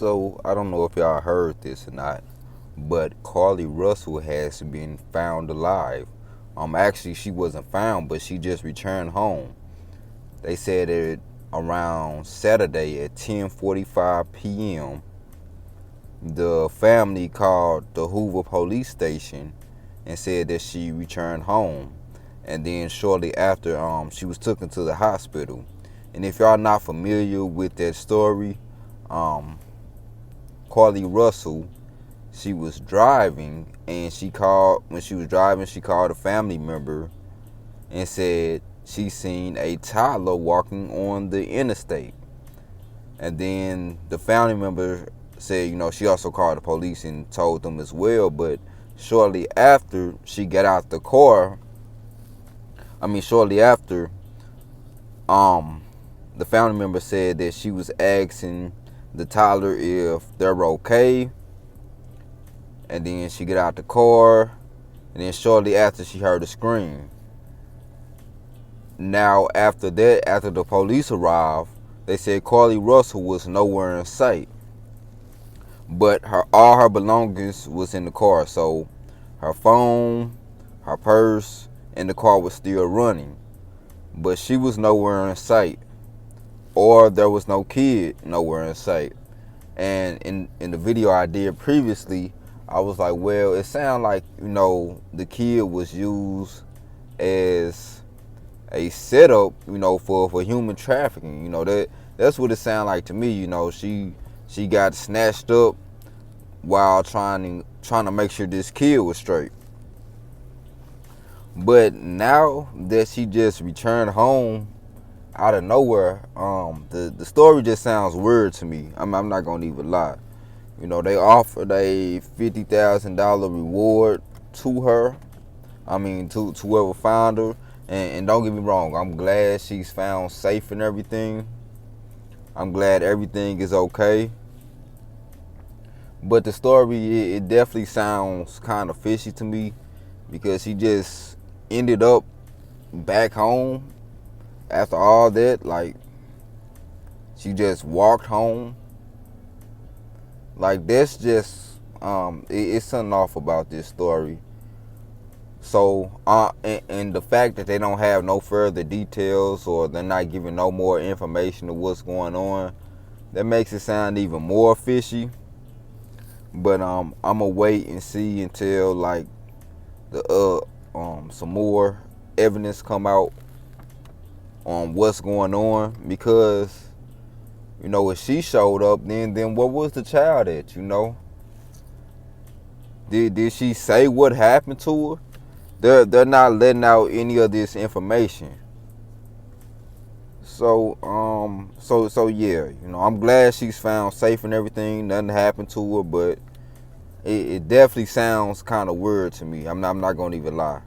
So I don't know if y'all heard this or not, but Carlee Russel has been found alive. Actually, she wasn't found, but she just returned home. They said it around Saturday at 10:45 p.m. The family called the Hoover police station and said that she returned home. And then shortly after, she was taken to the hospital. And if y'all not familiar with that story, um, Carlee Russel, she was driving, and when she was driving, she called a family member and said she seen a toddler walking on the interstate. And then the family member said, she also called the police and told them as well. But shortly after she got out the car, shortly after, the family member said that she was asking the toddler if they're okay. And then she got out the car, and then shortly after she heard a scream. Now after that, after the police arrived, they said Carlee Russel was nowhere in sight, but all her belongings was in the car. So her phone, her purse, and the car was still running, but she was nowhere in sight, or there was no kid nowhere in sight. And in the video I did previously, I was like, well, it sounded like, the kid was used as a setup, for human trafficking. That's what it sounded like to me. She got snatched up while trying to make sure this kid was straight. But now that she just returned home out of nowhere, the story just sounds weird to me. I'm not gonna even lie. They offered a $50,000 reward to her. To whoever found her. And don't get me wrong, I'm glad she's found safe and everything. I'm glad everything is okay. But the story, it definitely sounds kind of fishy to me, because she just ended up back home after all that. Like, she just walked home. Like, that's just, it's something off about this story. So, and the fact that they don't have no further details, or they're not giving no more information of what's going on, that makes it sound even more fishy. But I'm gonna wait and see until like the some more evidence come out on what's going on, because if she showed up, then what was the child at? Did she say what happened to her? They're not letting out any of this information. So yeah, I'm glad she's found safe and everything. Nothing happened to her, but it definitely sounds kind of weird to me. I'm not gonna even lie.